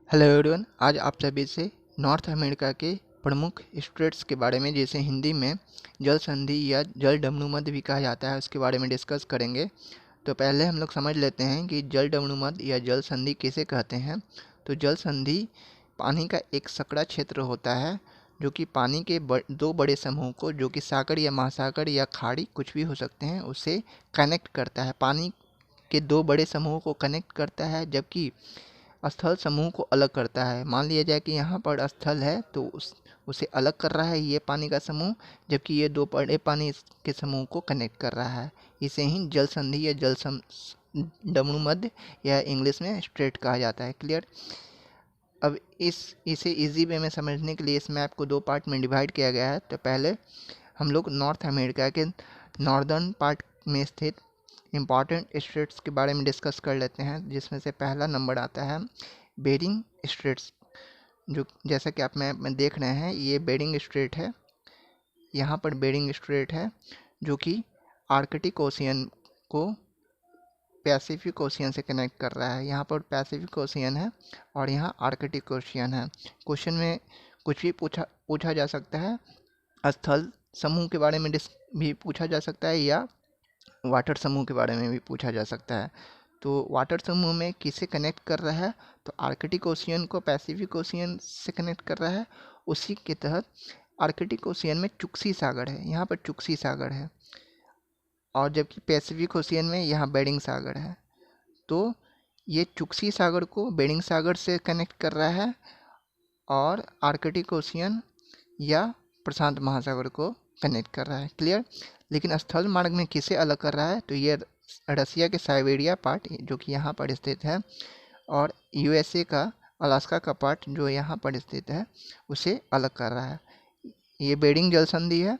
Hello everyone, आज आप सभी से नॉर्थ अमेरिका के प्रमुख स्टेट्स के बारे में, जैसे हिंदी में जल संधि या जल डमरूमध्य भी कहा जाता है, उसके बारे में डिस्कस करेंगे। तो पहले हम लोग समझ लेते हैं कि जल डमरूमध्य या जल संधि किसे कहते हैं। तो जल संधि पानी का एक सकड़ा क्षेत्र होता है जो कि पानी के दो बड़े समूह को, जो कि सागर या महासागर या खाड़ी कुछ भी हो सकते हैं, उसे कनेक्ट करता है। पानी के दो बड़े समूहों को कनेक्ट करता है, जबकि स्थल समूह को अलग करता है। मान लिया जाए कि यहाँ पर स्थल है तो उसे अलग कर रहा है ये पानी का समूह, जबकि ये दो बड़े पानी के समूह को कनेक्ट कर रहा है। इसे ही जल संधि या डमरूमध्य या इंग्लिश में स्ट्रेट कहा जाता है। क्लियर। अब इसे इजी वे में समझने के लिए इस मैप को दो पार्ट में डिवाइड किया गया है। तो पहले हम लोग नॉर्थ अमेरिका के नॉर्दर्न पार्ट में स्थित इम्पॉर्टेंट स्टेट्स के बारे में डिस्कस कर लेते हैं, जिसमें से पहला नंबर आता है बेरिंग स्ट्रेट्स। जो जैसा कि आप मैप में देख रहे हैं, ये बेरिंग स्ट्रेट है। यहाँ पर बेरिंग स्ट्रेट है जो कि आर्कटिक ओशियन को पैसिफिक ओशियन से कनेक्ट कर रहा है। यहाँ पर पैसिफिक ओशियन है और यहाँ आर्कटिक ओशियन है। क्वेश्चन में कुछ भी पूछा जा सकता है। स्थल समूह के बारे में भी पूछा जा सकता है या वाटर समूह के बारे में भी पूछा जा सकता है। तो वाटर समूह में किसे कनेक्ट कर रहा है, तो आर्कटिक ओशियन को पैसिफिक ओशियन से कनेक्ट कर रहा है। उसी के तहत आर्कटिक ओशियन में चुक्सी सागर है, यहाँ पर चुक्सी सागर है, और जबकि पैसिफिक ओशियन में यहाँ बेरिंग सागर है। तो ये चुक्सी सागर को बेरिंग सागर से कनेक्ट कर रहा है और आर्कटिक ओशियन या प्रशांत महासागर को कनेक्ट कर रहा है। क्लियर। लेकिन स्थल मार्ग में किसे अलग कर रहा है, तो ये रसिया के साइबेरिया पार्ट जो कि यहाँ पर स्थित है, और यूएसए का अलास्का का पार्ट जो यहाँ पर स्थित है, उसे अलग कर रहा है। ये बेरिंग जल संधि है।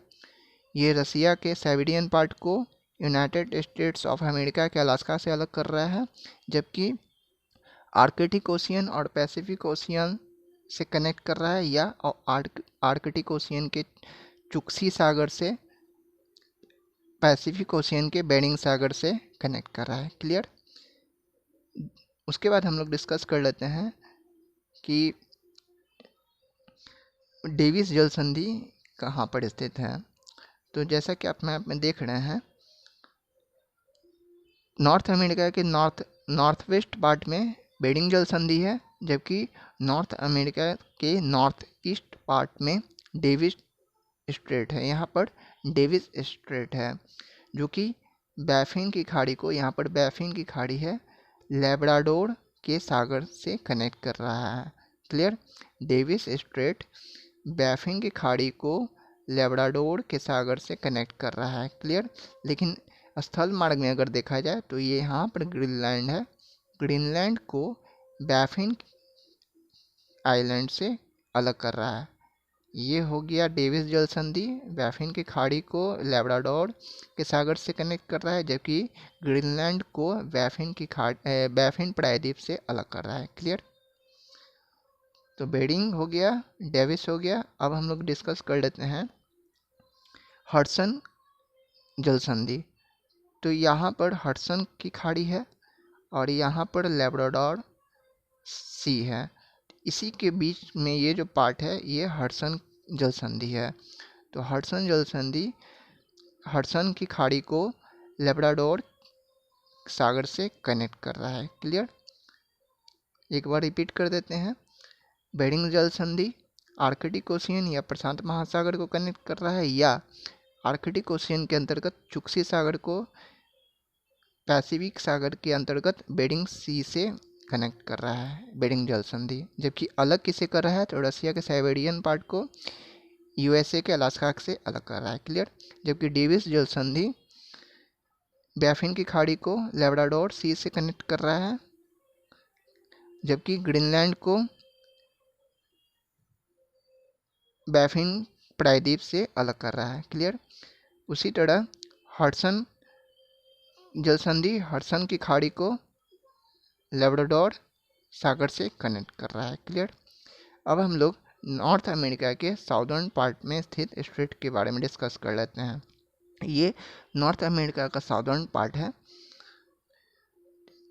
ये रसिया के साइबेरियन पार्ट को यूनाइटेड स्टेट्स ऑफ अमेरिका के अलास्का से अलग कर रहा है, जबकि आर्कटिक ओशियन और पैसिफिक ओशियन से कनेक्ट कर रहा है, या आर्कटिक ओशियन के चुक्सी सागर से पैसिफिक ओशियन के बेरिंग सागर से कनेक्ट कर रहा है। क्लियर। उसके बाद हम लोग डिस्कस कर लेते हैं कि डेविस जल संधि कहाँ पर स्थित है। तो जैसा कि आप मैप में देख रहे हैं, नॉर्थ अमेरिका के नॉर्थ वेस्ट पार्ट में बेरिंग जल संधि है, जबकि नॉर्थ अमेरिका के नॉर्थ ईस्ट पार्ट में डेविस स्ट्रेट है। यहाँ पर डेविस स्ट्रेट है जो कि बैफिन की खाड़ी को, यहाँ पर बैफिन की खाड़ी है, लेब्राडोर के सागर से कनेक्ट कर रहा है। क्लियर। डेविस स्ट्रेट बैफिन की खाड़ी को लेब्राडोर के सागर से कनेक्ट कर रहा है। क्लियर। लेकिन स्थल मार्ग में अगर देखा जाए तो ये यहाँ पर ग्रीनलैंड है। ग्रीनलैंड को बैफिन आइलैंड से अलग कर रहा है। ये हो गया डेविस जल संधि। बैफिन की खाड़ी को लेब्राडोर के सागर से कनेक्ट कर रहा है, जबकि ग्रीनलैंड को बैफिन प्रायद्वीप से अलग कर रहा है। क्लियर। तो बेरिंग हो गया, डेविस हो गया। अब हम लोग डिस्कस कर लेते हैं हडसन जल संधि। तो यहाँ पर हडसन की खाड़ी है और यहाँ पर लेब्राडोर सी है। इसी के बीच में ये जो पार्ट है, ये हडसन जल संधि है। तो हडसन जल संधि हडसन की खाड़ी को लेब्राडोर सागर से कनेक्ट कर रहा है। क्लियर। एक बार रिपीट कर देते हैं। बेरिंग जल संधि आर्कटिक ओशियन या प्रशांत महासागर को कनेक्ट कर रहा है, या आर्कटिक ओशियन के अंतर्गत चुक्सी सागर को पैसिफिक सागर के अंतर्गत बेरिंग सी से कनेक्ट कर रहा है, बेरिंग जल संधि। जबकि अलग किसे कर रहा है, तो रसिया के साइबेरियन पार्ट को यूएसए के अलास्का से अलग कर रहा है। क्लियर। जबकि डेविस जल संधि बैफिन की खाड़ी को लेब्राडोर सी से कनेक्ट कर रहा है, जबकि ग्रीनलैंड को बैफिन प्रायद्वीप से अलग कर रहा है। क्लियर। उसी तरह हडसन जल संधि हडसन की खाड़ी को लेब्राडोर सागर से कनेक्ट कर रहा है। क्लियर। अब हम लोग नॉर्थ अमेरिका के साउदर्न पार्ट में स्थित स्टेट के बारे में डिस्कस कर लेते हैं। ये नॉर्थ अमेरिका का साउदर्न पार्ट है,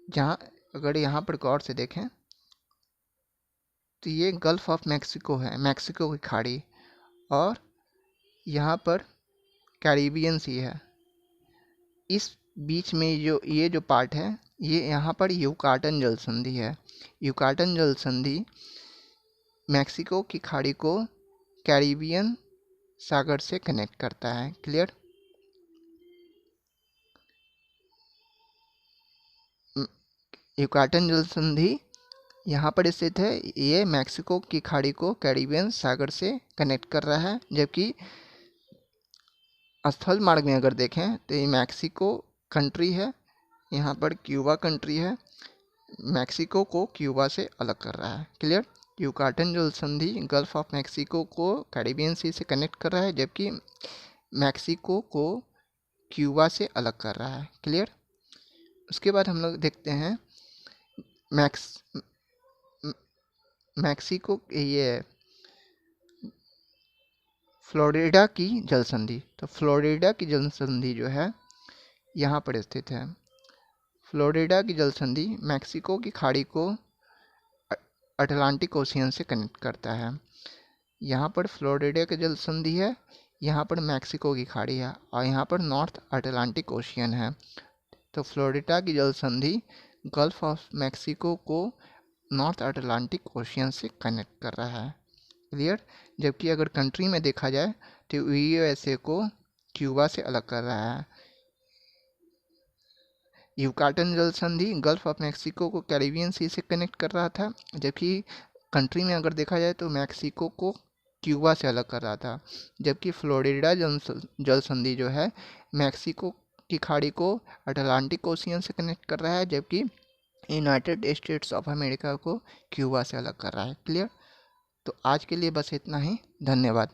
जहाँ अगर यहाँ पर गौर से देखें तो ये गल्फ ऑफ मैक्सिको है, मैक्सिको की खाड़ी, और यहाँ पर कैरिबियन सी है। इस बीच में ये जो पार्ट है, ये यहाँ पर युकाटन जल संधि है। युकाटन जल संधि मैक्सिको की खाड़ी को कैरिबियन सागर से कनेक्ट करता है। क्लियर? युकाटन जल संधि यहाँ पर स्थित है, ये मैक्सिको की खाड़ी को कैरिबियन सागर से कनेक्ट कर रहा है, जबकि स्थल मार्ग में अगर देखें तो ये मैक्सिको कंट्री है, यहाँ पर क्यूबा कंट्री है, मैक्सिको को क्यूबा से अलग कर रहा है। क्लियर? युकाटन जल संधि गल्फ ऑफ मैक्सिको को कैरिबियन सी से कनेक्ट कर रहा है, जबकि मैक्सिको को क्यूबा से अलग कर रहा है। क्लियर? उसके बाद हम लोग देखते हैं मैक्सिको ये फ्लोरिडा की जल संधि। तो फ्लोरिडा की जल संधि जो है यहाँ पर स्थित है। फ्लोरिडा की जल संधि मैक्सिको की खाड़ी को अटलांटिक ओशियन से कनेक्ट करता है। यहाँ पर फ्लोरिडा की जल संधि है, यहाँ पर मैक्सिको की खाड़ी है, और यहाँ पर नॉर्थ अटलांटिक ओशियन है। तो फ्लोरिडा की जल संधि गल्फ ऑफ मैक्सिको को नॉर्थ अटलांटिक ओशियन से कनेक्ट कर रहा है। क्लियर? जबकि अगर कंट्री में देखा जाए तो यूएसए को क्यूबा से अलग कर रहा है। युकाटन जल संधि गल्फ ऑफ मैक्सिको को कैरिबियन सी से कनेक्ट कर रहा था, जबकि कंट्री में अगर देखा जाए तो मैक्सिको को क्यूबा से अलग कर रहा था। जबकि फ्लोरिडा जल संधि जो है मैक्सिको की खाड़ी को अटलांटिक ओशियन से कनेक्ट कर रहा है, जबकि यूनाइटेड स्टेट्स ऑफ अमेरिका को क्यूबा से अलग कर रहा है। क्लियर? तो आज के लिए बस इतना ही। धन्यवाद।